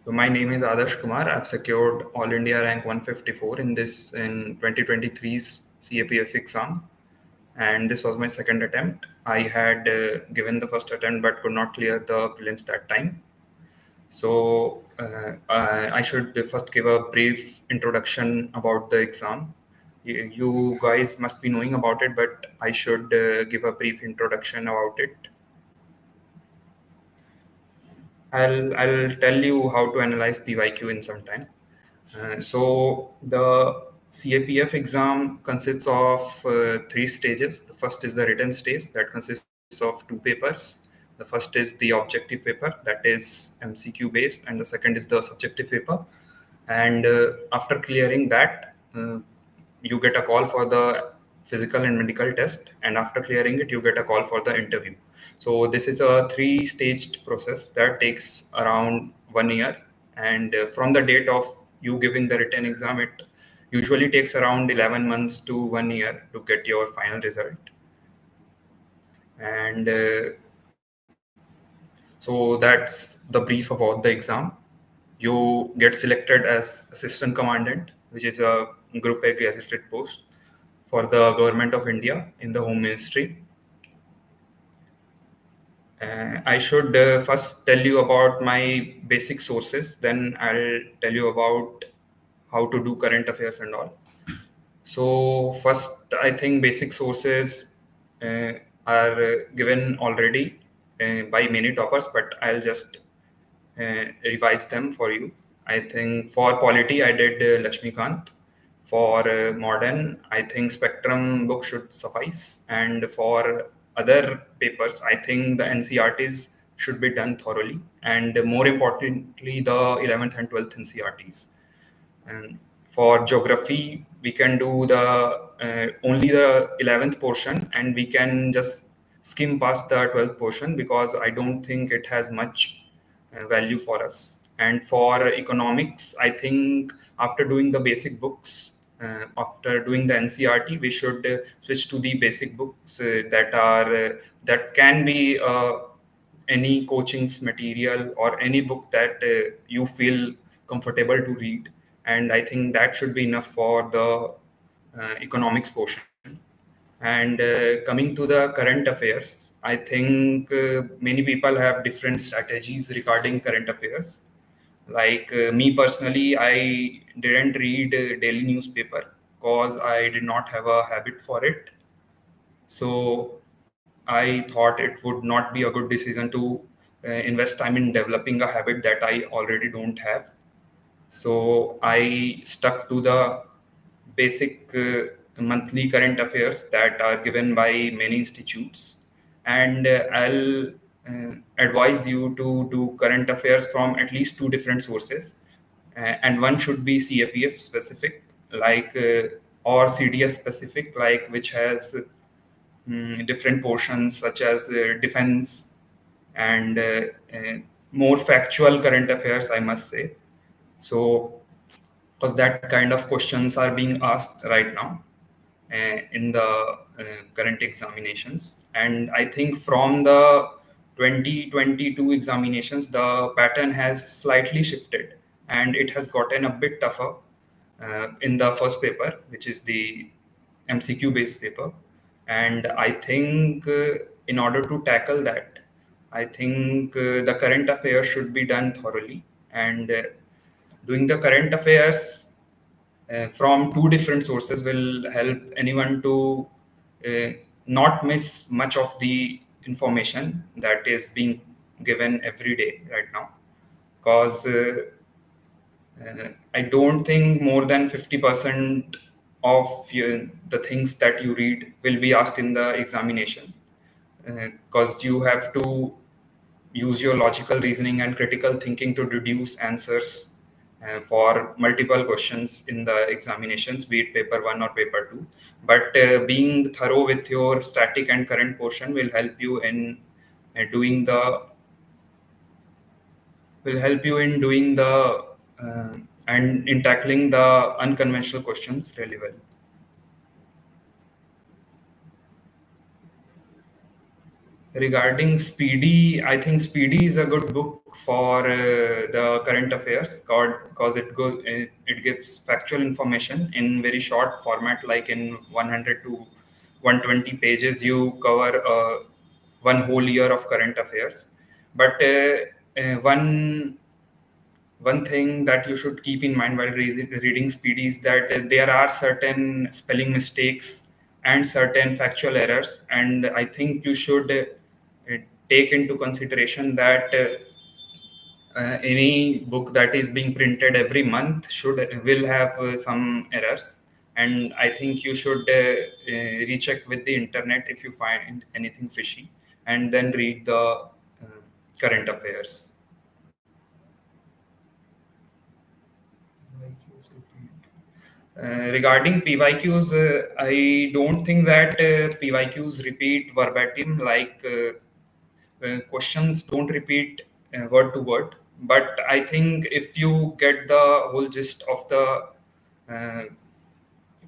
So my name is Adarsh Kumar. I've secured All India rank 154 in 2023's CAPF exam, and this was my second attempt. I had given the first attempt but could not clear the prelims that time. So I should first give a brief introduction about the exam. You guys must be knowing about it, but I should give a brief introduction about it. I'll tell you how to analyze PYQ in some time. So the CAPF exam consists of three stages. The first is the written stage that consists of two papers. The first is the objective paper that is MCQ based, and the second is the subjective paper. And after clearing that, you get a call for the physical and medical test, and after clearing it, you get a call for the interview. So this is a three-staged process that takes around 1 year, and from the date of you giving the written exam, it usually takes around 11 months to 1 year to get your final result. And so that's the brief about the exam. You get selected as assistant commandant, which is a group A gazetted post for the government of India in the Home Ministry. I should first tell you about my basic sources, then I'll tell you about how to do current affairs and all. So, first, I think basic sources uh, are given already by many toppers, but I'll just revise them for you. I think for polity, I did Lakshmikant. For modern, I think Spectrum book should suffice. And for other papers, I think the NCRTs should be done thoroughly. And more importantly, the 11th and 12th NCRTs. And for geography, we can do the only the 11th portion, and we can just skim past the 12th portion because I don't think it has much value for us. And for economics, I think after doing the basic books, after doing the NCRT, we should switch to the basic books that can be any coaching's material or any book that you feel comfortable to read, and I think that should be enough for the economics portion. And coming to the current affairs, I think many people have different strategies regarding current affairs. Like me personally, I didn't read daily newspaper because I did not have a habit for it. So I thought it would not be a good decision to invest time in developing a habit that I already don't have. So I stuck to the basic monthly current affairs that are given by many institutes. And I'll advise you to do current affairs from at least two different sources. And one should be CAPF specific, like, or CDS specific, like, which has different portions such as defense and more factual current affairs, I must say. So, because that kind of questions are being asked right now in the current examinations. And I think from the 2022 examinations, the pattern has slightly shifted and it has gotten a bit tougher in the first paper, which is the MCQ based paper. And I think in order to tackle that, I think the current affairs should be done thoroughly. And doing the current affairs from two different sources will help anyone to uh, not miss much of the information that is being given every day right now. Because I don't think more than 50% of the things that you read will be asked in the examination. Because you have to use your logical reasoning and critical thinking to deduce answers for multiple questions in the examinations, be it paper one or paper two. But being thorough with your static and current portion doing the will help you in doing the and in tackling the unconventional questions really well. Regarding Speedy, I think Speedy is a good book for the current affairs because it gives factual information in very short format, like in 100 to 120 pages. You cover one whole year of current affairs. But one thing that you should keep in mind while reading Speedy is that there are certain spelling mistakes and certain factual errors, and I think you should take into consideration that any book that is being printed every month should will have some errors, and I think you should recheck with the internet if you find anything fishy, and then read the current affairs. Regarding PYQs, I don't think that PYQs repeat verbatim, like questions don't repeat word to word. But I think if you get the whole gist of the uh,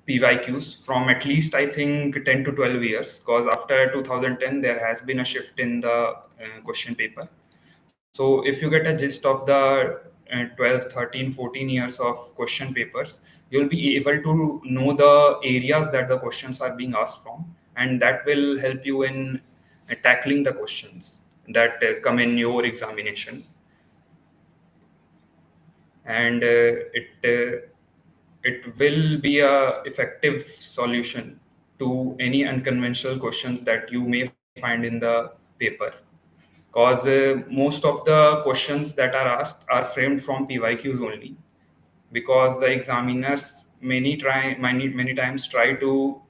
PYQs from at least, I think, 10 to 12 years, because after 2010 there has been a shift in the question paper. So if you get a gist of the 12, 13, 14 years of question papers, you'll be able to know the areas that the questions are being asked from, and that will help you in tackling the questions that come in your examination. And it will be a effective solution to any unconventional questions that you may find in the paper, because most of the questions that are asked are framed from PYQs only, because the examiners many times try to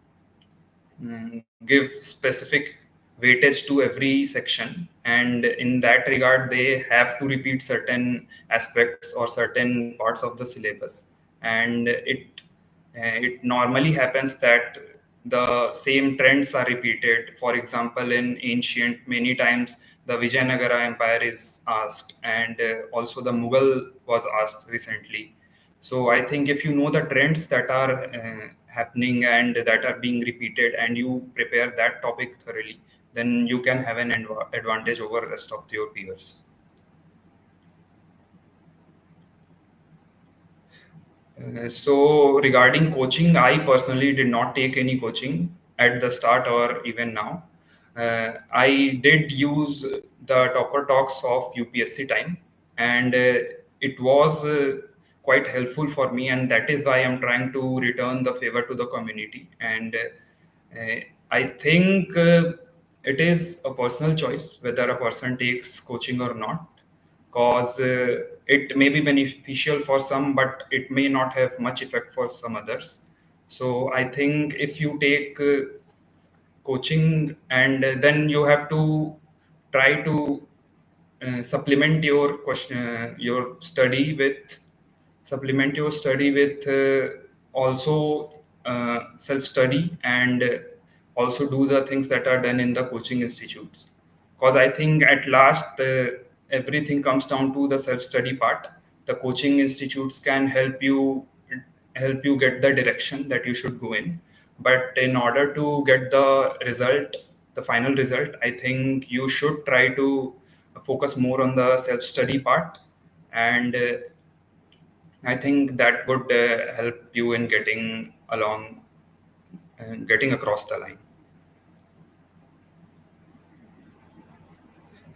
give specific weightage to every section, and in that regard they have to repeat certain aspects or certain parts of the syllabus, and it normally happens that the same trends are repeated. For example, in ancient, many times the Vijayanagara Empire is asked, and also the Mughal was asked recently. So I think if you know the trends that are happening and that are being repeated, and you prepare that topic thoroughly, then you can have an advantage over rest of your peers. So regarding coaching, I personally did not take any coaching at the start or even now. I did use the Topper Talks of UPSC time, and it was quite helpful for me, and that is why I'm trying to return the favor to the community. And I think it is a personal choice whether a person takes coaching or not, because it may be beneficial for some, but it may not have much effect for some others. So I think if you take coaching, and then you have to try to supplement your study with also self study, and also do the things that are done in the coaching institutes, because I think at last everything comes down to the self study part. The coaching institutes can help you get the direction that you should go in, but in order to get the final result, I think you should try to focus more on the self study part, and I think that would help you in getting along and getting across the line.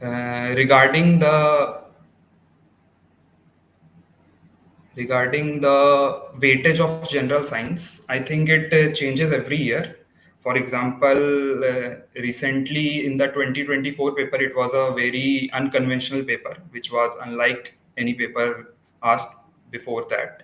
Regarding the weightage of general science, I think it changes every year. For example, recently in the 2024 paper, it was a very unconventional paper, which was unlike any paper asked before that.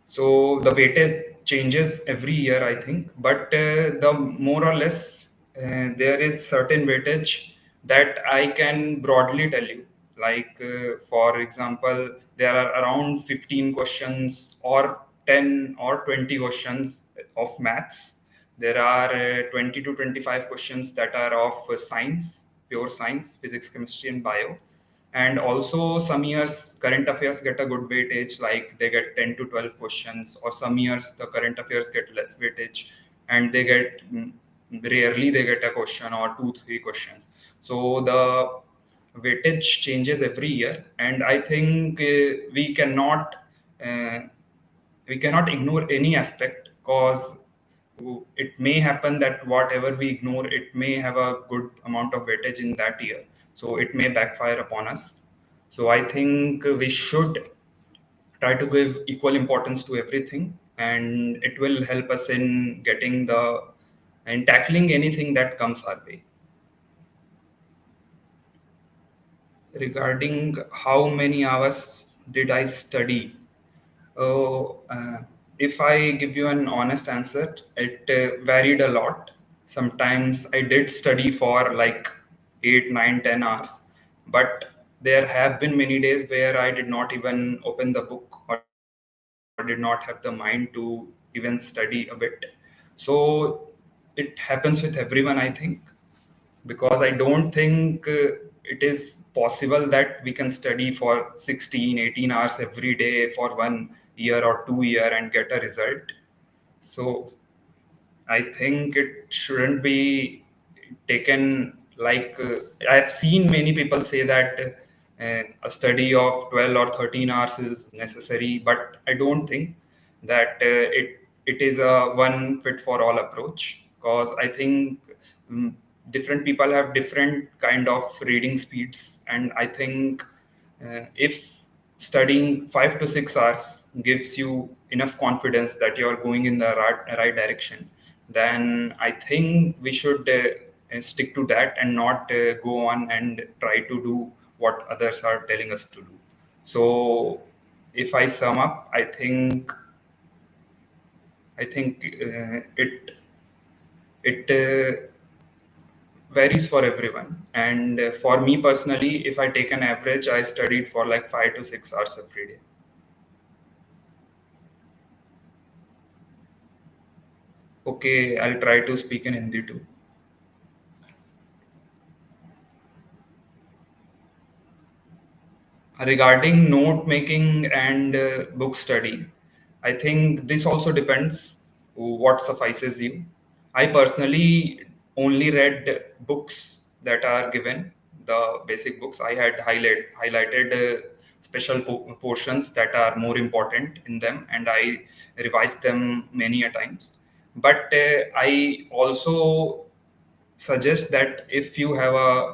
So the weightage changes every year, I think, but the more or less there is certain weightage that I can broadly tell you. Like, for example, there are around 15 questions or 10 or 20 questions of maths. There are 20 to 25 questions that are of science, pure science, physics, chemistry, and bio. And also some years current affairs get a good weightage, like they get 10 to 12 questions, or some years the current affairs get less weightage and they get rarely they get a question or two, three questions. So the weightage changes every year, and I think uh, we cannot ignore any aspect, because it may happen that whatever we ignore, it may have a good amount of weightage in that year, so it may backfire upon us. So I think we should try to give equal importance to everything, and it will help us in getting the and tackling anything that comes our way. Regarding how many hours did I study, oh, if I give you an honest answer, it varied a lot. Sometimes I did study for like 8, 9, 10 hours, but there have been many days where I did not even open the book or did not have the mind to even study a bit. So it happens with everyone, I think, because I don't think it is possible that we can study for 16, 18 hours every day for 1 year or 2 year and get a result. So I think it shouldn't be taken like I've seen many people say that a study of 12 or 13 hours is necessary, but I don't think that it is a one fit for all approach, because I think mm, different people have different kind of reading speeds, and I think if studying 5 to 6 hours gives you enough confidence that you're going in the right direction, then I think we should stick to that and not go on and try to do what others are telling us to do. So, if I sum up, I think it varies for everyone. And for me personally, if I take an average, I studied for like 5 to 6 hours every day. Okay, I'll try to speak in Hindi too. Regarding note making and book study, I think this also depends what suffices you. I personally only read books that are given, the basic books. I had highlighted special portions that are more important in them, and I revised them many a times. But I also suggest that if you have a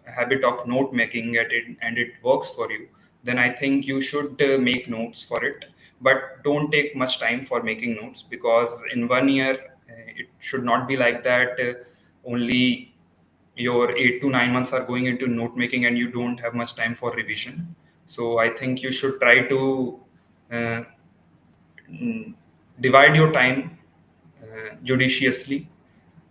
habit of note making at it and it works for you, then I think you should make notes for it. But don't take much time for making notes, because in 1 year it should not be like that. Only your 8 to 9 months are going into note making and you don't have much time for revision. So I think you should try to uh, mm, divide your time judiciously.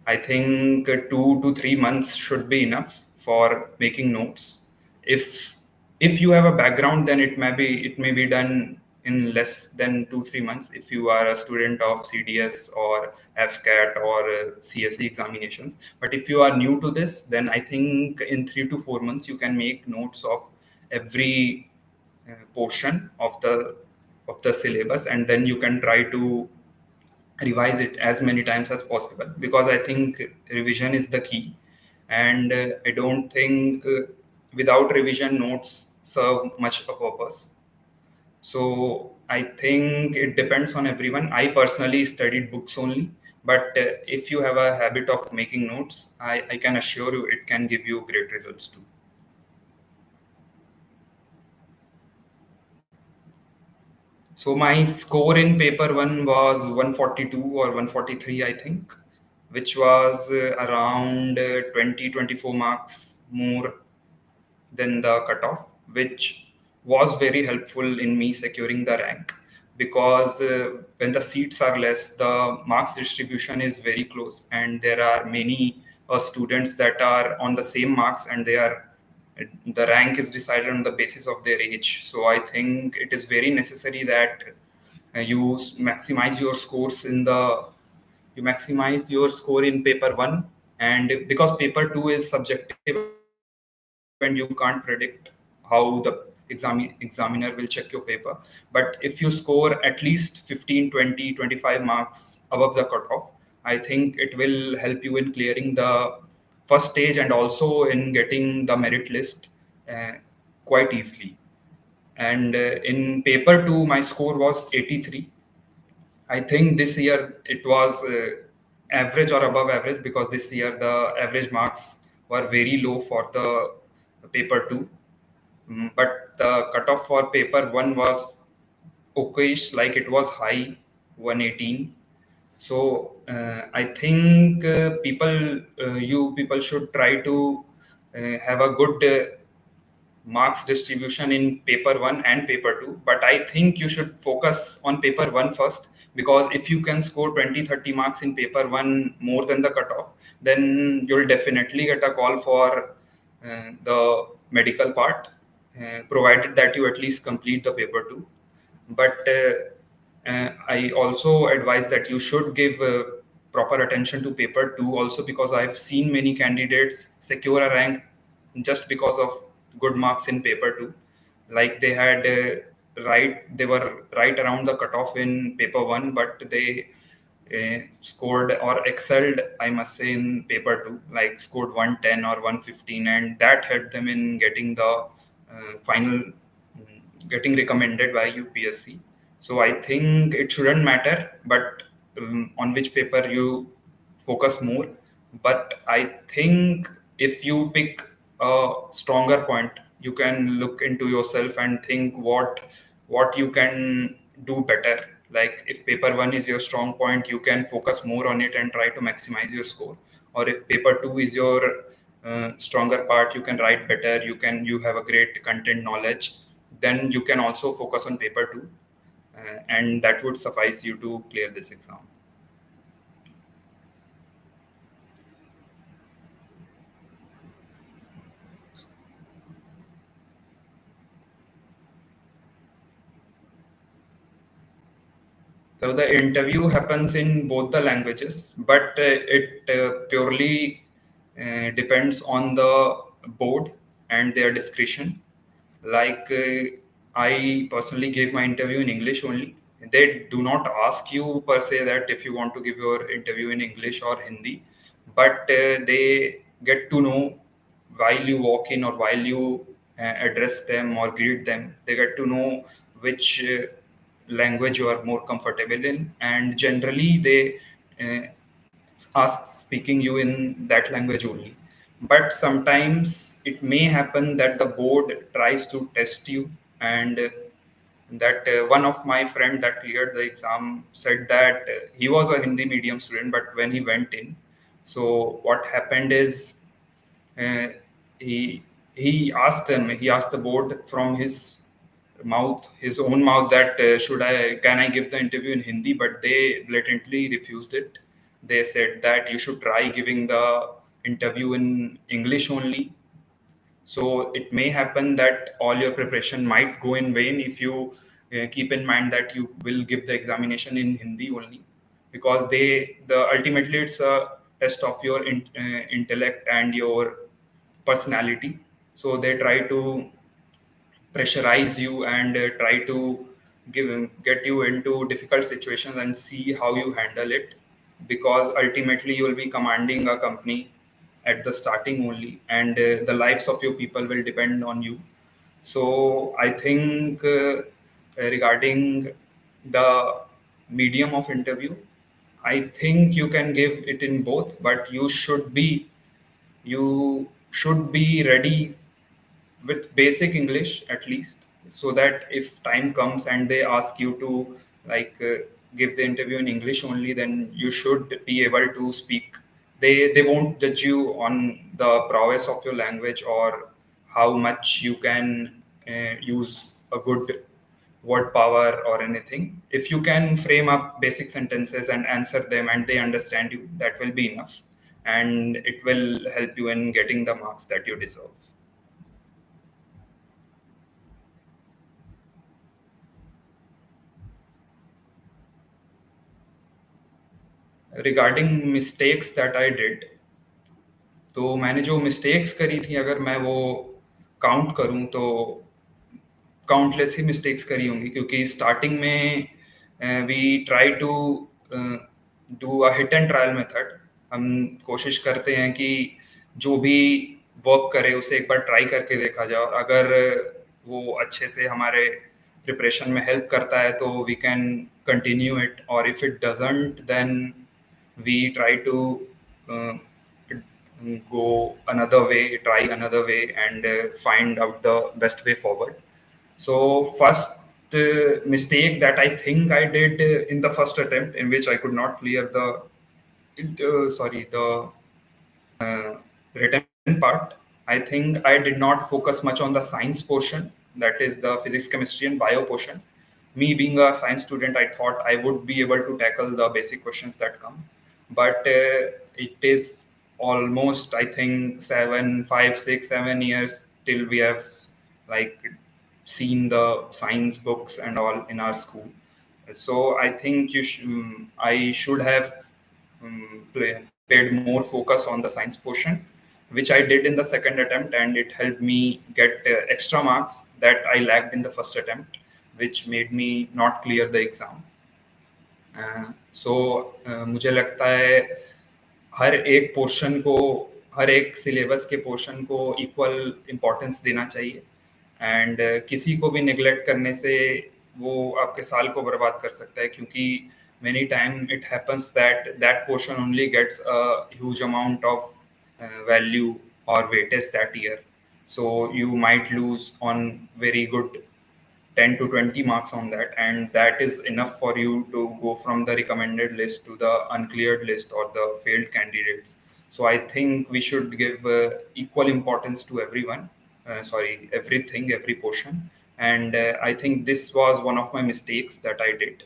I think 2 to 3 months should be enough for making notes. If if you have a background, then it may be done in less than 2 3 months. If you are a student of CDS or FCAT or CSE examinations, but if you are new to this, then I think in 3 to 4 months you can make notes of every portion of the syllabus, and then you can try to revise it as many times as possible, because I think revision is the key. And I don't think without revision notes serve much a purpose. So I think it depends on everyone. I personally studied books only, but if you have a habit of making notes, I can assure you it can give you great results too. So my score in paper one was 142 or 143, I think, which was around 20, 24 marks more than the cutoff, which was very helpful in me securing the rank, because when the seats are less, the marks distribution is very close, and there are many students that are on the same marks, and the rank is decided on the basis of their age. So I think it is very necessary that you maximize your scores in the you maximize your score in paper one, and because paper two is subjective and you can't predict how the examiner will check your paper. But if you score at least 15, 20, 25 marks above the cutoff, I think it will help you in clearing the first stage and also in getting the merit list uh, quite easily. And in paper 2 my score was 83. I think this year it was average or above average, because this year the average marks were very low for the paper 2. But the cutoff for paper 1 was okayish, like it was high, 118. So I think you people should try to have a good marks distribution in paper 1 and paper 2, but I think you should focus on paper 1 first, because if you can score 20-30 marks in paper 1 more than the cutoff, then you'll definitely get a call for the medical part, provided that you at least complete the paper 2. But I also advise that you should give proper attention to paper 2 also, because I've seen many candidates secure a rank just because of good marks in paper 2. Like they were right around the cutoff in paper 1, but they scored or excelled, I must say, in paper 2, like scored 110 or 115, and that helped them in getting the final, getting recommended by UPSC. So I think it shouldn't matter, but on which paper you focus more. But I think if you pick a stronger point, you can look into yourself and think what you can do better. Like if paper 1 is your strong point, you can focus more on it and try to maximize your score. Or if paper 2 is your stronger part, you can write better, you have a great content knowledge, then you can also focus on paper 2, and that would suffice you to clear this exam. So the interview happens in both the languages, but it purely depends on the board and their discretion. Like I personally gave my interview in English only. They do not ask you per se that if you want to give your interview in English or Hindi, but they get to know while you walk in or while you address them or greet them. They get to know which language you are more comfortable in, and generally they uh, ask speaking you in that language only. But sometimes it may happen that the board tries to test you, and that one of my friend that cleared the exam said that he was a Hindi medium student, but when he went in, so what happened is uh, he he asked the board from his own mouth, that should I can I give the interview in Hindi, but they blatantly refused it. They said that you should try giving the interview in English only. So it may happen that all your preparation might go in vain if you keep in mind that you will give the examination in Hindi only, because the ultimately it's a test of your intellect and your personality. So they try to pressurize you and try to get you into difficult situations and see how you handle it, because ultimately you will be commanding a company at the starting only, and the lives of your people will depend on you. So I think regarding the medium of interview, I think you can give it in both, but you should be ready with basic English at least, so that if time comes and they ask you to, like give the interview in English only, then you should be able to speak. They won't judge you on the prowess of your language or how much you can use a good word power or anything. If you can frame up basic sentences and answer them and they understand you, that will be enough, and it will help you in getting the marks that you deserve. Regarding mistakes that I did, तो मैंने जो mistakes करी थी, अगर मैं वो count करूं तो काउंटलेस ही मिस्टेक्स करी होंगी, क्योंकि स्टार्टिंग में we try to do a hit and trial method. हम कोशिश करते हैं कि जो भी वर्क करे उसे एक बार ट्राई करके देखा जाए, और अगर वो अच्छे से हमारे प्रिपरेशन में हेल्प करता है तो वी कैन कंटिन्यू इट, और if it doesn't then we try to uh, go another way, try another way, and find out the best way forward. So, first mistake that I think I did in the first attempt, in which I could not clear the uh, written part, I think I did not focus much on the science portion, that is the physics, chemistry, and bio portion. Me being a science student, I thought I would be able to tackle the basic questions that come, but it is almost, I think, 7 5 6 7 years till we have like seen the science books and all in our school. So I think I should have paid more focus on the science portion, which I did in the second attempt, and it helped me get extra marks that I lacked in the first attempt, which made me not clear the exam. सो मुझे लगता है हर एक portion को, हर एक syllabus के portion को equal importance देना चाहिए, एंड किसी को भी निगलेक्ट करने से वो आपके साल को बर्बाद कर सकता है, क्योंकि many time it happens that that portion only gets a huge amount of value or weightage that year, so you might lose on very good 10 to 20 marks on that, and that is enough for you to go from the recommended list to the uncleared list or the failed candidates. So I think we should give equal importance to everyone, everything, every portion, and I think this was one of my mistakes that I did.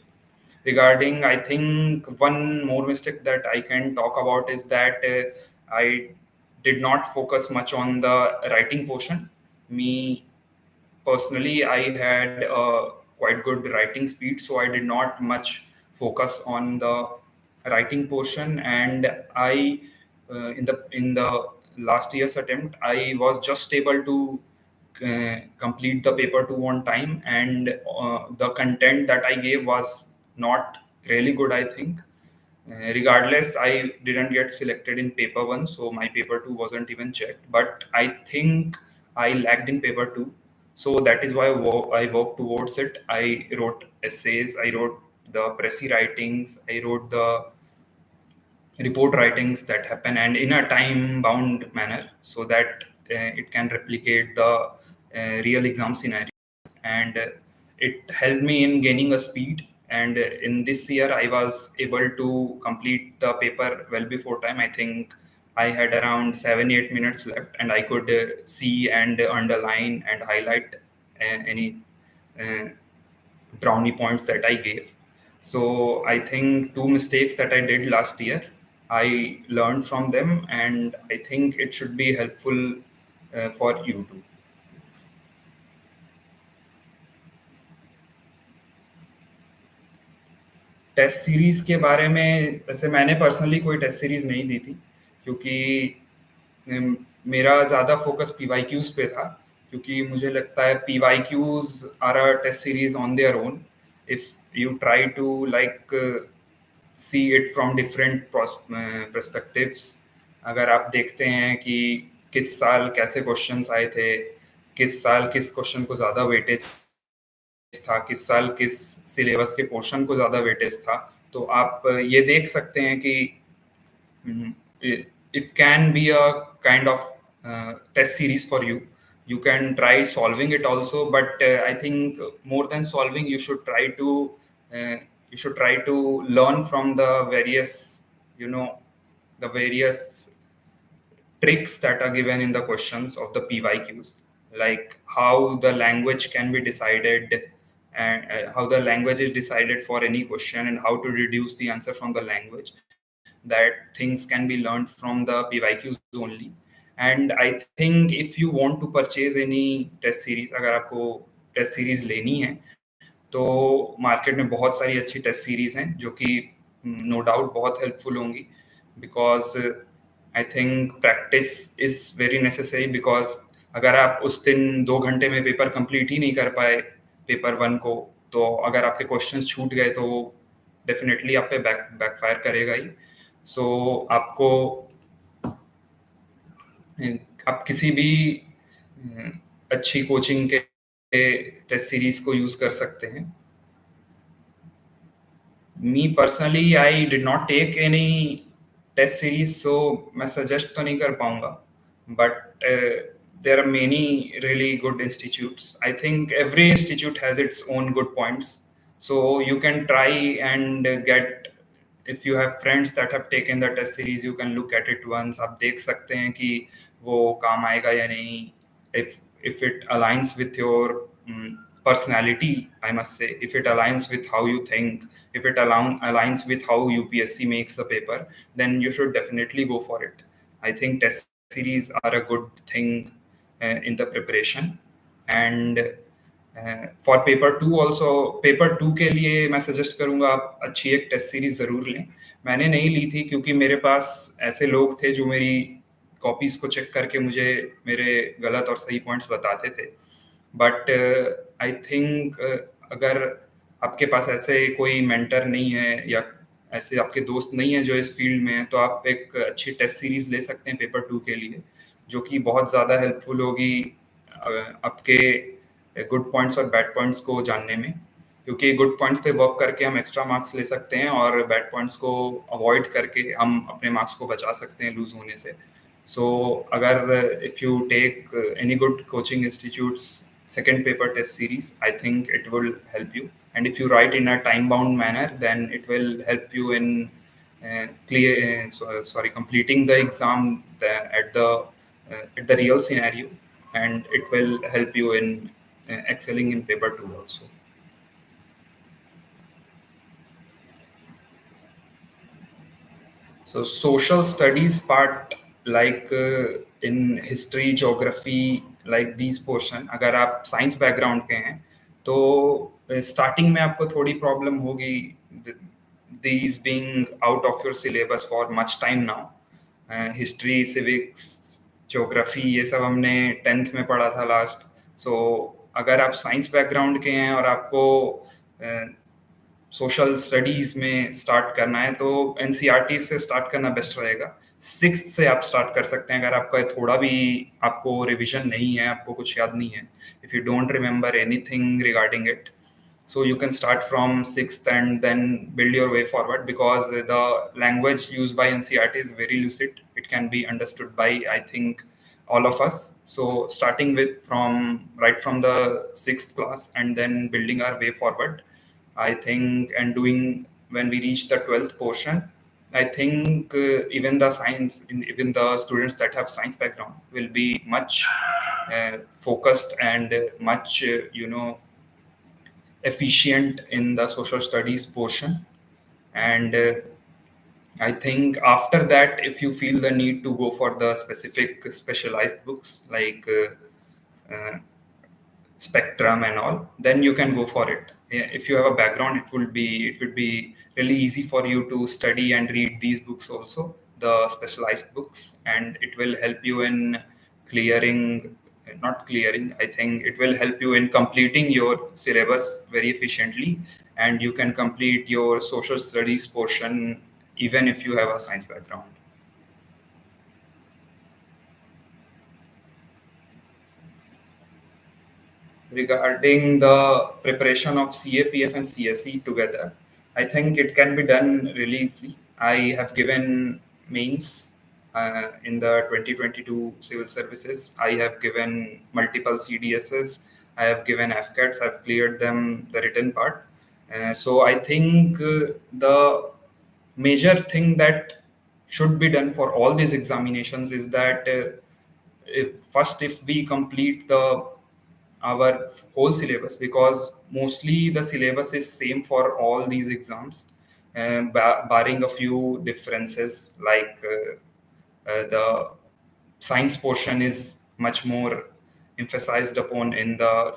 Regarding, I think one more mistake that I can talk about is that I did not focus much on the writing portion. Me personally, I had a quite good writing speed, so I did not much focus on the writing portion, and I in the last year's attempt I was just able to complete the paper 2 on time, and the content that I gave was not really good, I think. Regardless, I didn't get selected in paper one, so my paper two wasn't even checked. But I think I lagged in paper two, so that is why I worked towards it. I wrote essays, I wrote the pressy writings, I wrote the report writings that happen, and in a time bound manner, so that it can replicate the real exam scenario, and it helped me in gaining a speed, and in this year I was able to complete the paper well before time. I think I had around 7 8 minutes left, and I could see and underline and highlight any uh, brownie points that I gave. So I think two mistakes that I did last year, I learned from them, and I think it should be helpful for you too. Test series के बारे में, वैसे मैंने personally कोई test series नहीं दी थी, क्योंकि मेरा ज़्यादा फोकस पीवाईक्यूज पे था, क्योंकि मुझे लगता है PYQs are a test series on their own. If you try to like see it from different perspectives, अगर आप देखते हैं कि किस साल कैसे क्वेश्चंस आए थे, किस साल किस क्वेश्चन को ज़्यादा वेटेज था, किस साल किस सिलेबस के पोर्शन को ज़्यादा वेटेज था, तो आप ये देख सकते हैं कि it can be a kind of test series for you. You can try solving it also, but I think more than solving, uh, you should try to learn from the various, the various tricks that are given in the questions of the PYQs, like how the language can be decided, and how the language is decided for any question, and how to reduce the answer from the language. That things can be learned from the PYQs only. And I think if you want to purchase any test series, अगर आपको test series लेनी है, तो market में बहुत सारी अच्छी test series हैं जो कि नो डाउट बहुत हेल्पफुल होंगी, because I think practice is very necessary. Because अगर आप उस दिन 2 घंटे में पेपर कंप्लीट ही नहीं कर पाए पेपर वन को, तो अगर आपके क्वेश्चंस छूट गए तो डेफिनेटली आप पे बैकफायर करेगा ही। सो आपको आप किसी भी अच्छी कोचिंग के टेस्ट सीरीज को यूज कर सकते हैं। Me personally I did not take any test series, so मैं सजेस्ट तो नहीं कर पाऊंगा, but there are many really good institutes. I think every institute has its own good points, so you can try and get, if you have friends that have taken the test series, you can look at it once. आप देख सकते हैं कि वो काम आएगा या नहीं, if it aligns with your personality, I must say, if it aligns with how you think, if it aligns with how UPSC makes the paper, then you should definitely go for it. I think test series are a good thing in the preparation. And for paper two also, paper two के लिए मैं suggest करूंगा आप अच्छी एक test series जरूर लें। मैंने नहीं ली थी क्योंकि मेरे पास ऐसे लोग थे जो मेरी कॉपीज को चेक करके मुझे मेरे गलत और सही पॉइंट्स बताते थे। बट आई थिंक अगर आपके पास ऐसे कोई मेंटर नहीं है या ऐसे आपके दोस्त नहीं है जो इस फील्ड में है, तो आप एक अच्छी टेस्ट सीरीज ले सकते हैं पेपर टू के लिए, जो कि बहुत ज़्यादा हेल्पफुल होगी आपके गुड पॉइंट्स और बैड पॉइंट्स को जानने में। क्योंकि गुड पॉइंट्स पे वर्क करके हम एक्स्ट्रा मार्क्स ले सकते हैं और बैड पॉइंट्स को अवॉइड करके हम अपने मार्क्स को बचा सकते हैं लूज होने से। सो अगर if you take any good coaching institutes second paper test series, I think it will help you. And if you write in a time bound manner, then it will help you in completing the exam at the real scenario, and it will help you in excelling in paper 2 also. So social studies part, like in history, geography, like these portion, अगर आप science background के हैं तो starting में आपको थोड़ी problem होगी, these being out of your syllabus for much time now. History, civics, geography, ये सब हमने 10th में पढ़ा था लास्ट। सो अगर आप साइंस बैकग्राउंड के हैं और आपको सोशल स्टडीज में स्टार्ट करना है तो एनसीईआरटी से स्टार्ट करना बेस्ट रहेगा। 6th से आप स्टार्ट कर सकते हैं अगर आपका थोड़ा भी आपको रिवीजन नहीं है, आपको कुछ याद नहीं है, if you don't remember anything regarding it, so you can start from 6th and then build your way forward, because the language used by NCERT is very lucid. It can be understood by, I think, all of us. So starting with right from the 6th class and then building our way forward, I think, and doing when we reach the 12th portion, I think even the even the students that have science background will be much focused and much, efficient in the social studies portion. And I think after that, if you feel the need to go for the specific specialized books like spectrum and all, then you can go for it. If you have a background, it would be really easy for you to study and read these books also, the specialized books, and it will help you in clearing not clearing, I think it will help you in completing your syllabus very efficiently, and you can complete your social studies portion even if you have a science background. Regarding the preparation of CAPF and CSE together, I think it can be done really easily. I have given mains in the 2022 civil services. I have given multiple CDSs. I have given FCATs. I've cleared them, the written part. So I think the major thing that should be done for all these examinations is that if we complete our whole syllabus, because mostly the syllabus is same for all these exams, barring a few differences, like the science portion is much more emphasized upon in the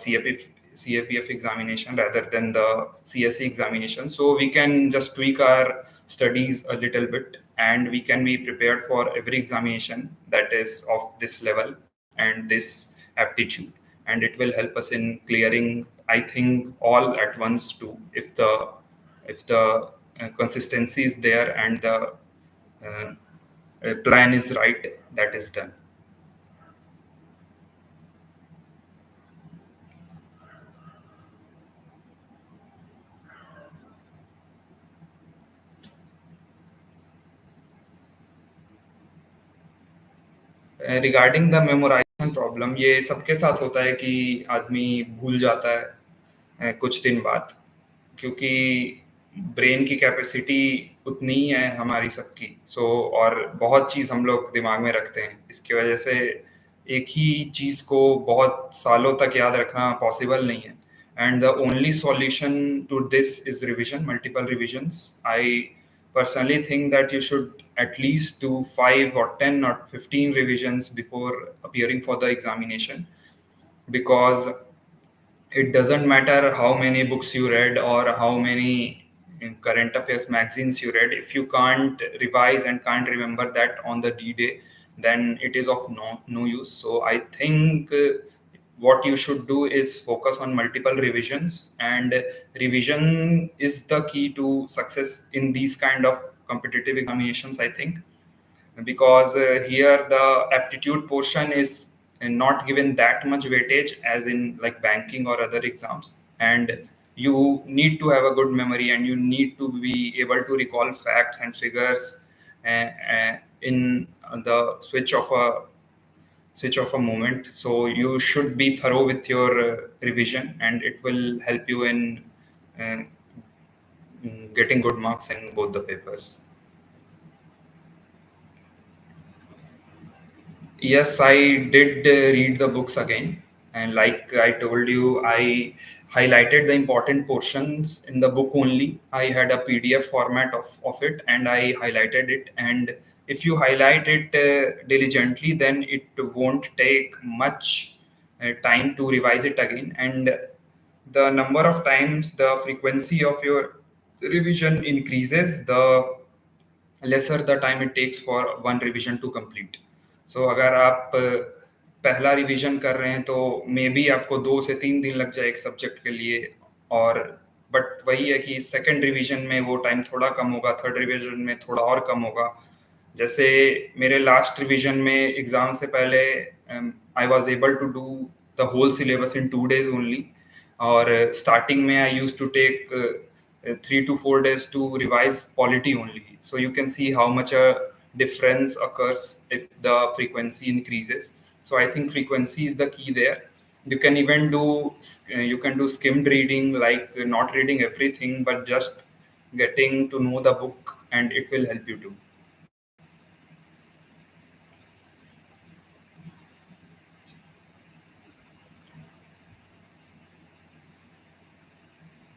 CAPF examination rather than the CSE examination. So we can just tweak our studies a little bit and we can be prepared for every examination that is of this level and this aptitude. And it will help us in clearing, I think, all at once too, if the consistency is there and the plan is right, that is done. Regarding the memorisation problem, ये सबके साथ होता है कि आदमी भूल जाता है कुछ दिन बाद, क्योंकि ब्रेन की कैपेसिटी उतनी ही है हमारी सबकी। और बहुत चीज़ हम लोग दिमाग में रखते हैं, इसकी वजह से एक ही चीज़ को बहुत सालों तक याद रखना पॉसिबल नहीं है। And the only solution to this is revision, multiple revisions. I personally think that you should at least do 5 or 10 or 15 revisions before appearing for the examination, because it doesn't matter how many books you read or how many current affairs magazines you read. If you can't revise and can't remember that on the D-Day, then it is of no use. So I think what you should do is focus on multiple revisions, and revision is the key to success in these kind of competitive examinations, I think, because here the aptitude portion is not given that much weightage as in like banking or other exams, and you need to have a good memory and you need to be able to recall facts and figures in the switch of a moment. So you should be thorough with your revision, and it will help you uh, in getting good marks in both the papers. Yes, I did read the books again. And like I told you, I highlighted the important portions in the book only. I had a PDF format of it and I highlighted it. And if you highlight it diligently, then it won't take much time to revise it again. And the number of times, the frequency of your revision increases, the lesser the time it takes for one revision to complete. So अगर आप पहला revision कर रहे हैं तो may be आपको 2 से 3 दिन लग जाए एक सब्जेक्ट के लिए, और बट वही है कि सेकंड रिवीजन में वो टाइम थोड़ा कम होगा, थर्ड रिवीजन में थोड़ा और कम होगा। जैसे मेरे लास्ट रिवीजन में एग्जाम से पहले I was able to do the whole syllabus in 2 days only, और स्टार्टिंग में I use to take 3 to 4 days to revise polity only. So you can see how much a difference occurs if the frequency increases. So I think frequency is the key there. You can even do skimmed reading, like not reading everything but just getting to know the book, and it will help you too.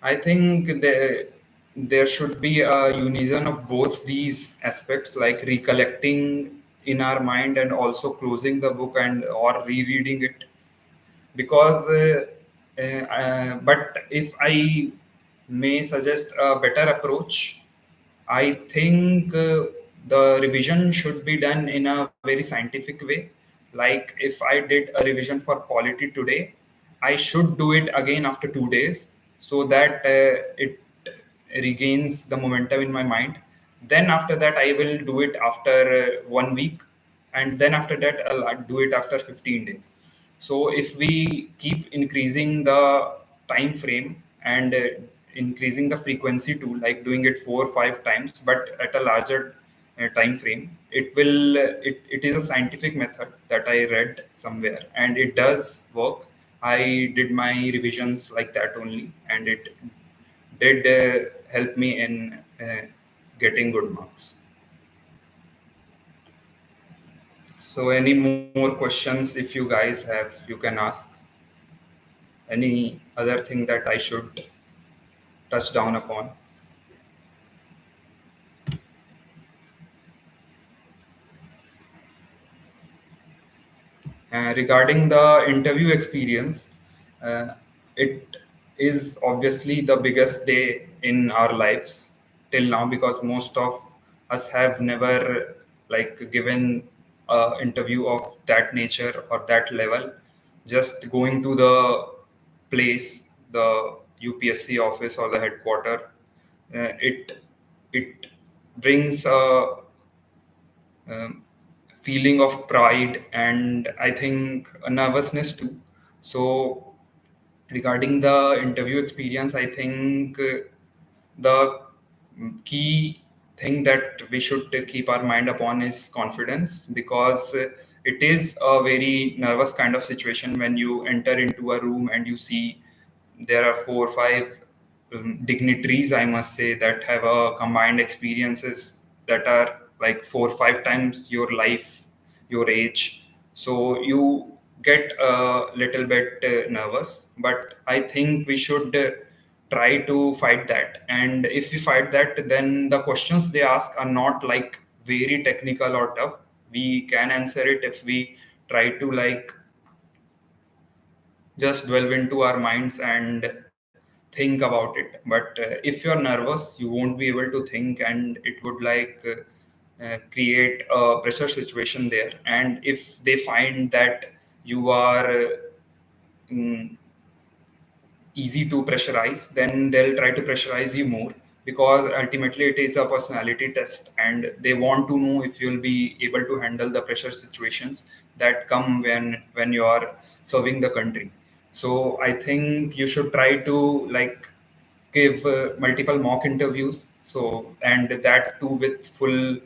I think there should be a unison of both these aspects, like recollecting in our mind and also closing the book and or rereading it. Because, but if I may suggest a better approach, I think the revision should be done in a very scientific way. Like if I did a revision for polity today, I should do it again after 2 days so that it regains the momentum in my mind. Then after that, I will do it after 1 week, and then after that, I'll do it after 15 days. So if we keep increasing the time frame and increasing the frequency too, like doing it 4 or 5 times, but at a larger time frame, it is a scientific method that I read somewhere, and it does work. I did my revisions like that only, and it did help me in getting good marks. So any more questions if you guys have, you can ask. Any other thing that I should touch down upon? Regarding the interview experience, uh, it is obviously the biggest day in our lives till now, because most of us have never like given a interview of that nature or that level. Just going to the place, the UPSC office or the headquarter, it it brings a um, feeling of pride and I think a nervousness too. So regarding the interview experience, I think the key thing that we should keep our mind upon is confidence, because it is a very nervous kind of situation when you enter into a room and you see there are 4 or 5 dignitaries, I must say, that have a combined experiences that are like 4 or 5 times your life, your age. So you get a little bit nervous, but I think we should try to fight that. And if we fight that, then the questions they ask are not like very technical or tough. We can answer it if we try to like just delve into our minds and think about it. But if you're nervous, you won't be able to think, and it would like create a pressure situation there. And if they find that you are mm, easy to pressurize, then they'll try to pressurize you more, because ultimately it is a personality test and they want to know if you'll be able to handle the pressure situations that come when you are serving the country. So I think you should try to like give multiple mock interviews, so and that too with full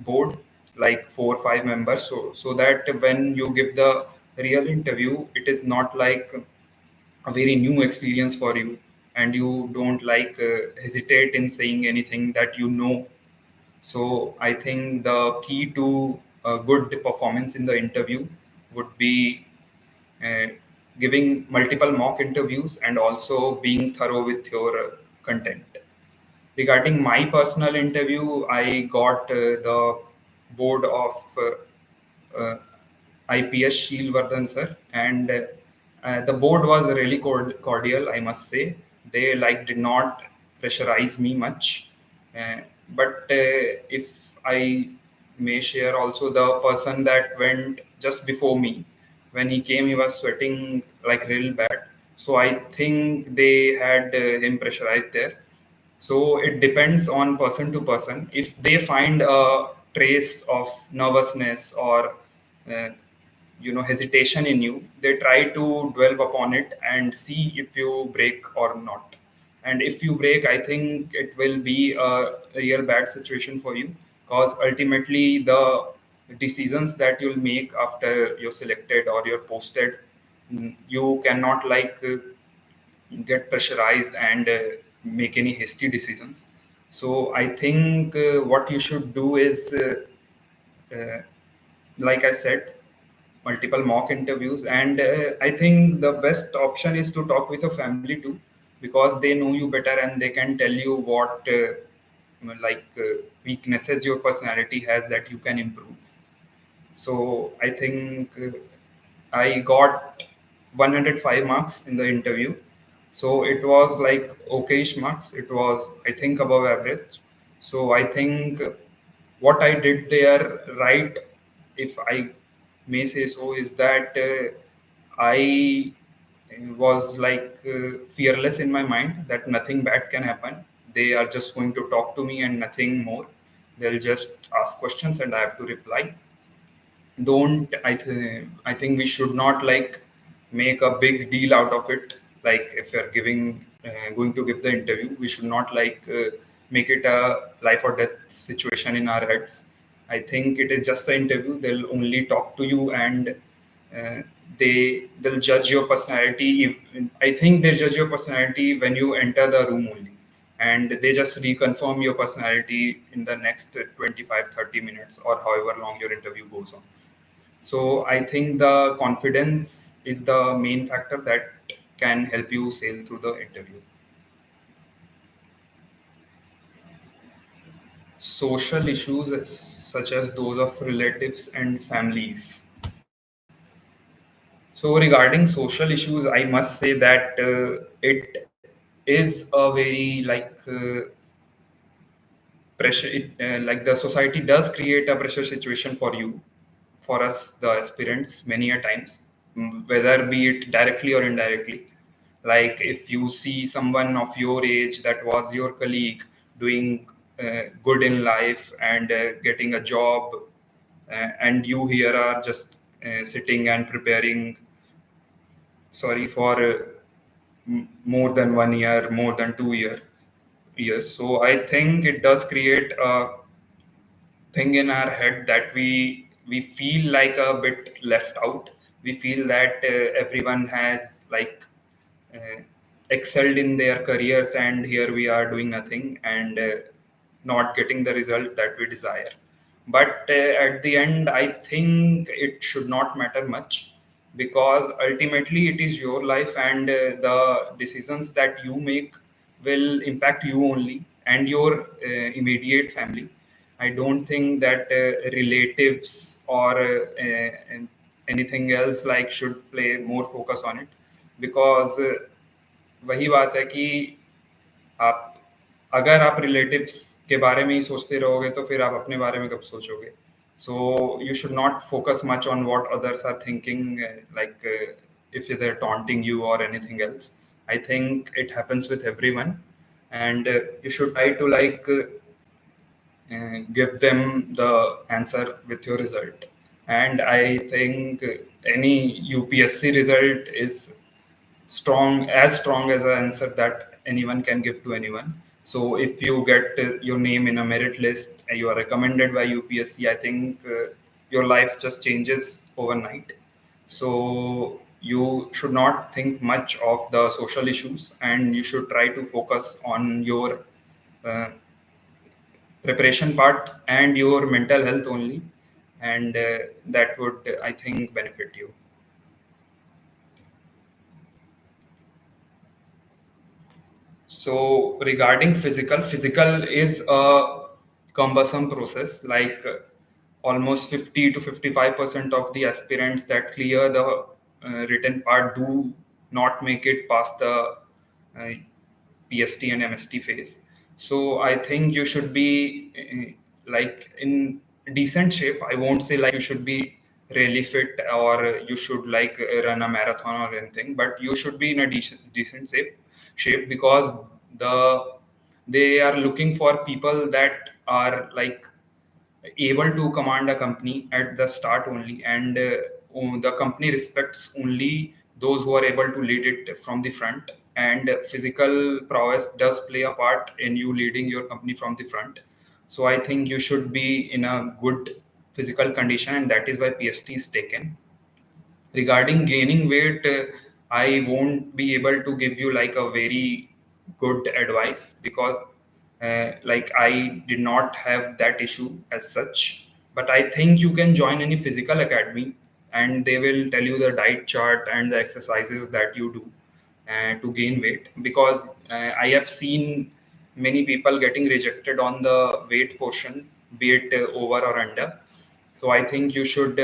board, like 4 or 5 members, so that when you give the real interview, it is not like a very new experience for you, and you don't like hesitate in saying anything that you know. So I think the key to a good performance in the interview would be uh, giving multiple mock interviews and also being thorough with your content. Regarding my personal interview, I got the board of IPS Shilvardhan sir, and the board was really cordial, I must say. They like did not pressurize me much, uh, but if I may share also, the person that went just before me, when he came, he was sweating like real bad. So I think they had him pressurized there. So it depends on person to person. If they find a trace of nervousness or uh, hesitation in you, they try to dwell upon it and see if you break or not. And if you break, I think it will be a real bad situation for you, because ultimately the decisions that you'll make after you're selected or you're posted, you cannot like get pressurized and make any hasty decisions. So I think what you should do is, uh, like I said, multiple mock interviews, and I think the best option is to talk with your family too, because they know you better and they can tell you what weaknesses your personality has that you can improve. So I think I got 105 marks in the interview. So it was like okayish marks. It was, I think, above average. So I think what I did there right, if I may say so, is that I was like fearless in my mind that nothing bad can happen. They are just going to talk to me and nothing more. They'll just ask questions and I have to reply. Don't I think we should not like make a big deal out of it. Like if you're giving going to give the interview, we should not like make it a life or death situation in our heads. I think it is just an interview. They'll only talk to you, and uh, they'll judge your personality. I think they judge your personality when you enter the room only, and they just reconfirm your personality in the next 25-30 minutes or however long your interview goes on. So I think the confidence is the main factor that can help you sail through the interview. Social issues such as those of relatives and families. So regarding social issues, I must say that it is a very pressure. Like the society does create a pressure situation for you, for us, the aspirants, many a times, whether be it directly or indirectly. Like if you see someone of your age that was your colleague doing good in life and getting a job, and you here are just sitting and preparing, sorry, for more than 1 year, more than 2 years. So I think it does create a thing in our head that we feel like a bit left out. We feel that everyone has like uh, excelled in their careers, and here we are doing nothing and not getting the result that we desire. But at the end, I think it should not matter much, because ultimately it is your life, and the decisions that you make will impact you only and your immediate family. I don't think that relatives or anything else like should play more focus on it, because वही बात है कि आप अगर आप relatives के बारे में ही सोचते रहोगे तो फिर आप अपने बारे में कब सोचोगे. So you should not focus much on what others are thinking, like if they're taunting you or anything else. I think it happens with everyone, and you should try to like give them the answer with your result. And I think any UPSC result is strong as an answer that anyone can give to anyone. So if you get your name in a merit list and you are recommended by UPSC, I think your life just changes overnight. So you should not think much of the social issues, and you should try to focus on your uh, preparation part and your mental health only, and that would, I think, benefit you. So regarding physical is a cumbersome process. Like almost 50 to 55% of the aspirants that clear the written part do not make it past the uh, PST and MST phase. So I think you should be like in decent shape. I won't say like you should be really fit or you should like run a marathon or anything, but you should be in a decent shape, because the they are looking for people that are like able to command a company at the start only, and the company respects only those who are able to lead it from the front, and physical prowess does play a part in you leading your company from the front. So I think you should be in a good physical condition, and that is why PST is taken. Regarding gaining weight, I won't be able to give you like a very good advice, because like I did not have that issue as such. But I think you can join any physical academy, and they will tell you the diet chart and the exercises that you do to gain weight, because I have seen many people getting rejected on the weight portion, be it over or under. So I think you should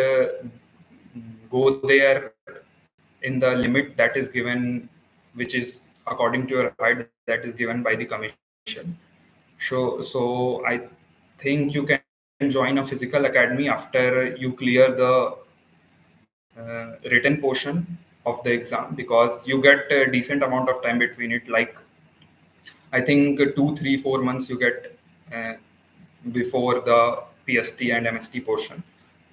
go there in the limit that is given, which is according to your height, that is given by the commission. So I think you can join a physical academy after you clear the written portion of the exam, because you get a decent amount of time between it. Like I think 2, 3, 4 months you get uh, before the PST and MST portion.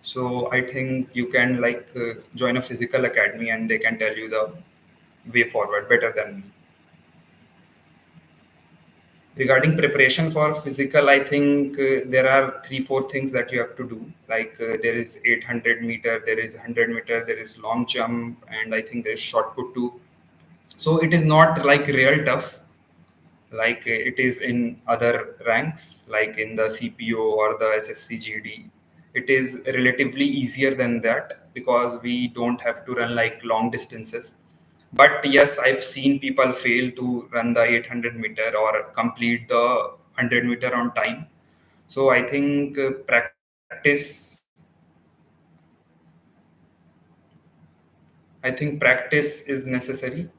So I think you can like join a physical academy, and they can tell you the way forward better than me. Regarding preparation for physical, I think there are 3, 4 things that you have to do. Like there is 800 meter, there is 100 meter, there is long jump, and I think there is shot put too. So it is not like real tough like it is in other ranks, like in the CPO or the SSCGD. It is relatively easier than that, because we don't have to run like long distances. But yes, I've seen people fail to run the 800 meter or complete the 100 meter on time. So I think practice is necessary.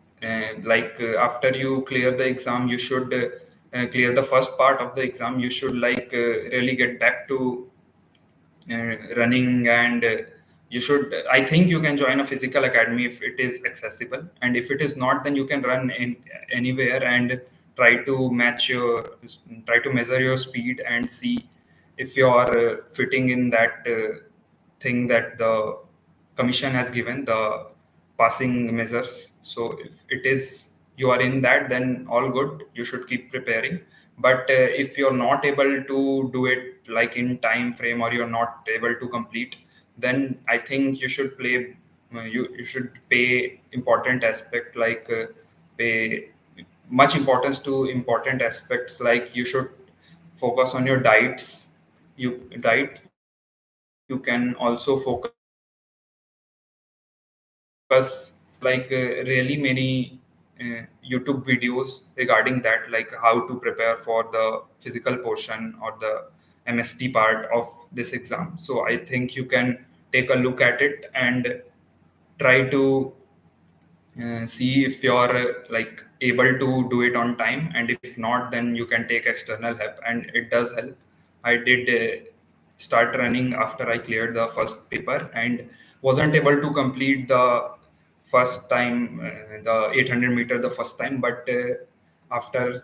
Like after you clear the exam, you should clear the first part of the exam. You should like really get back to running, and you should. I think you can join a physical academy if it is accessible, and if it is not, then you can run in anywhere and try to match your try to measure your speed and see if you are fitting in that thing that the commission has given, the passing measures. So if it is you are in that, then all good, you should keep preparing. But if you're not able to do it like in time frame, or you're not able to complete, then I think you should you should pay important aspect, like pay much importance to important aspects, like you should focus on your diet. You can also focus like really many YouTube videos regarding that, like how to prepare for the physical portion or the MST part of this exam. So I think you can take a look at it and try to see if you're like able to do it on time, and if not, then you can take external help, and it does help. I did start running after I cleared the first paper, and wasn't able to complete the first time the 800-meter the first time, but after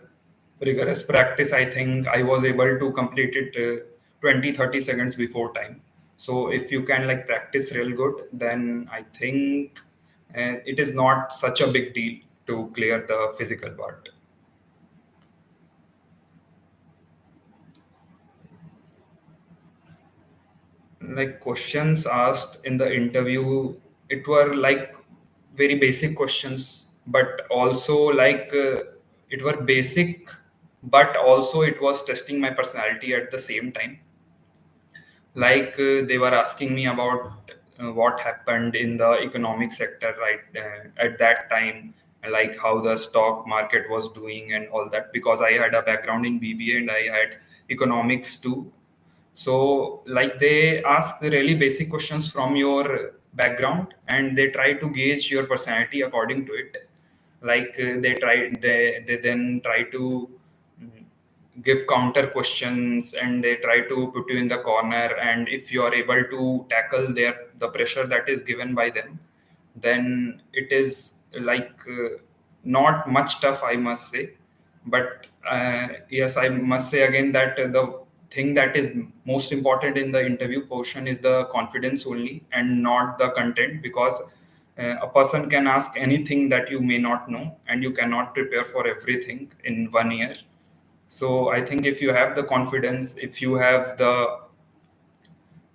rigorous practice, I think I was able to complete it 20-30 seconds before time. So if you can like practice real good, then I think it is not such a big deal to clear the physical part. Like questions asked in the interview, it were like very basic questions, but also like it were basic, but also it was testing my personality at the same time. Like they were asking me about what happened in the economic sector right at that time, like how the stock market was doing and all that, because I had a background in BBA and I had economics too. So like they ask the really basic questions from your background, and they try to gauge your personality according to it. Like they then try to mm, give counter questions, and they try to put you in the corner, and if you are able to tackle the pressure that is given by them, then it is like not much tough, I must say. But yes, I must say again that the thing that is most important in the interview portion is the confidence only, and not the content, because a person can ask anything that you may not know, and you cannot prepare for everything in 1 year. So I think if you have the confidence, if you have the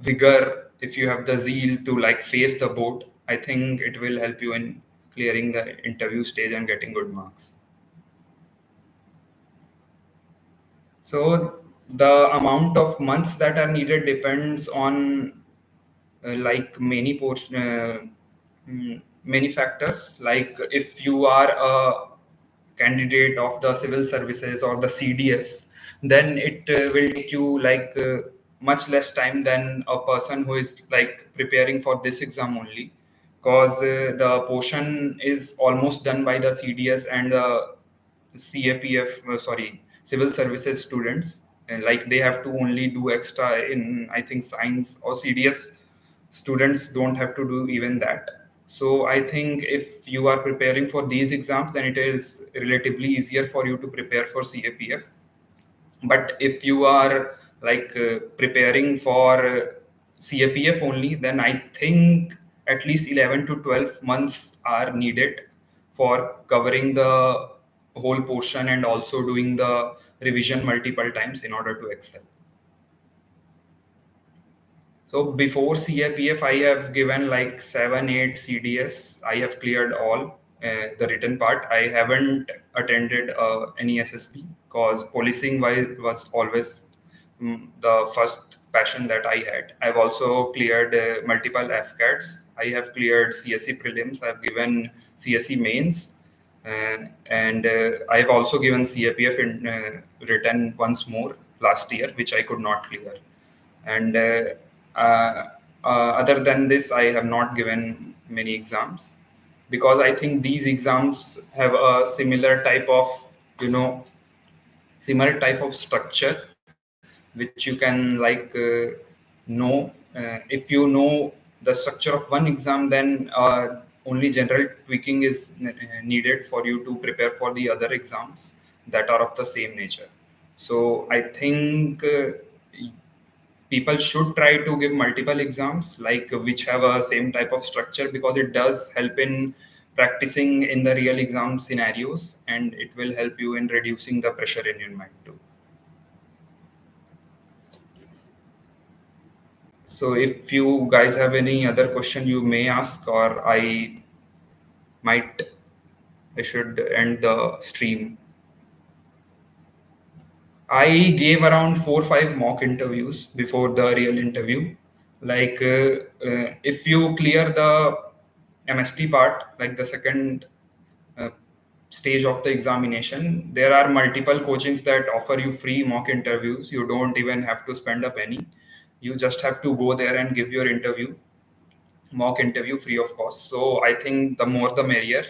vigor, if you have the zeal to like face the board, I think it will help you in clearing the interview stage and getting good marks. So the amount of months that are needed depends on like many factors. Like if you are a candidate of the civil services or the CDS, then it will take you like much less time than a person who is like preparing for this exam only, because the portion is almost done by the CDS and the CAPF, sorry, civil services students. And like they have to only do extra in, I think, science, or CDS students don't have to do even that. So I think if you are preparing for these exams, then it is relatively easier for you to prepare for CAPF. But if you are like preparing for CAPF only, then I think at least 11 to 12 months are needed for covering the whole portion and also doing the revision multiple times in order to excel. So before CIPF, I have given like 7, 8 CDS. I have cleared all the written part. I haven't attended any SSB, because policing was always the first passion that I had. I've also cleared multiple FCATs. I have cleared CSE prelims. I've given CSE mains. And I've also given CIPF in written once more last year, which I could not clear. And uh, other than this, I have not given many exams, because I think these exams have a you know similar type of structure, which you can like know. If you know the structure of one exam, then only general tweaking is needed for you to prepare for the other exams. that are of the same nature. So I think people should try to give multiple exams like which have a same type of structure, because it does help in practicing in the real exam scenarios, and it will help you in reducing the pressure in your mind too. So if you guys have any other question, you may ask, or might I should end the stream. I gave around 4 or 5 mock interviews before the real interview. Like, if you clear the MST part, like the second uh, stage of the examination, there are multiple coachings that offer you free mock interviews. You don't even have to spend a penny. You just have to go there and give your mock interview free of cost. So I think the more the merrier.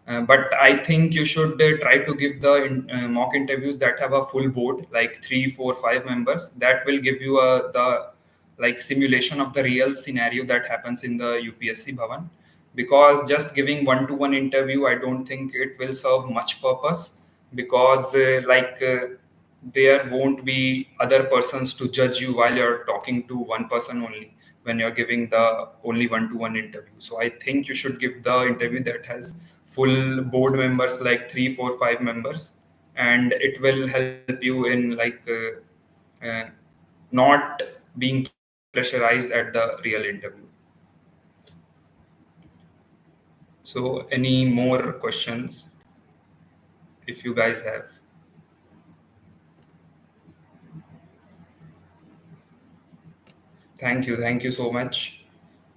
But I think you should try to give the mock interviews that have a full board, like 3, 4, 5 members. That will give you the like simulation of the real scenario that happens in the UPSC Bhavan. Because just giving one-to-one interview, I don't think it will serve much purpose, because there won't be other persons to judge you while you're talking to one person only when you're giving the only one-to-one interview. So I think you should give the interview that has full board members, like 3, 4, 5 members, and it will help you in uh, not being pressurized at the real interview. So any more questions if you guys have? Thank you so much.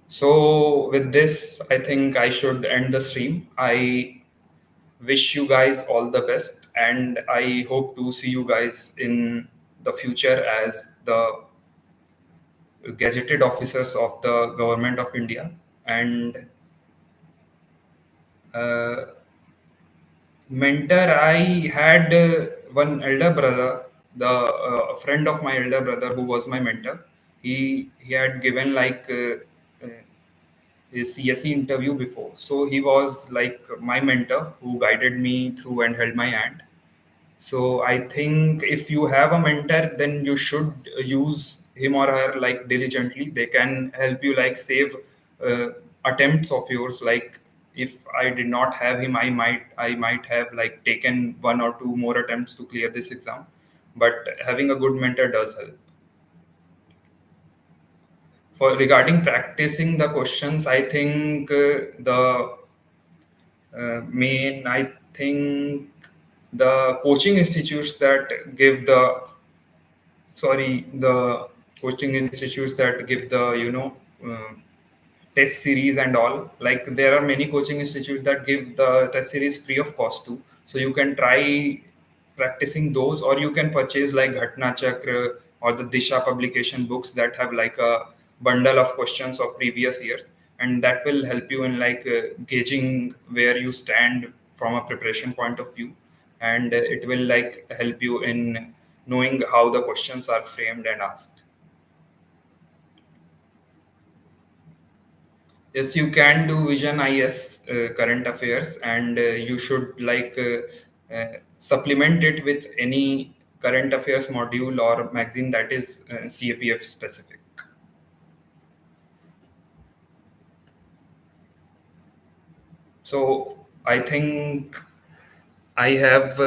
So with this, I think I should end the stream. I wish you guys all the best, and I hope to see you guys in the future as the gazetted officers of the government of India. And uh, mentor, I had one elder brother, the a friend of my elder brother who was my mentor. He had given his CSE interview before, so he was like my mentor who guided me through and held my hand. So I think if you have a mentor, then you should use him or her like diligently. They can help you like save uh, attempts of yours. Like if I did not have him, I might have like taken 1 or 2 more attempts to clear this exam. But having a good mentor does help. For regarding practicing the questions, I think the main, I think the coaching institutes that give the sorry the coaching institutes that give the uh, test series and all, like there are many coaching institutes that give the test series free of cost too, so you can try practicing those, or you can purchase like Ghatna Chakra or the Disha publication books that have like a bundle of questions of previous years, and that will help you in gauging where you stand from a preparation point of view, and it will like help you in knowing how the questions are framed and asked. Yes, you can do Vision IS current affairs, and you should supplement it with any current affairs module or magazine that is CAPF specific. So I think I have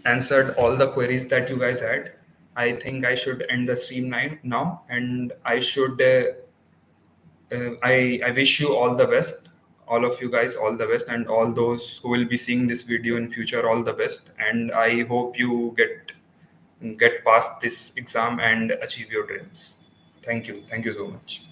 answered all the queries that you guys had. I think I should end the stream now, and I wish you all the best, all of you guys, all the best, and all those who will be seeing this video in future, all the best. And I hope you get past this exam and achieve your dreams. Thank you so much.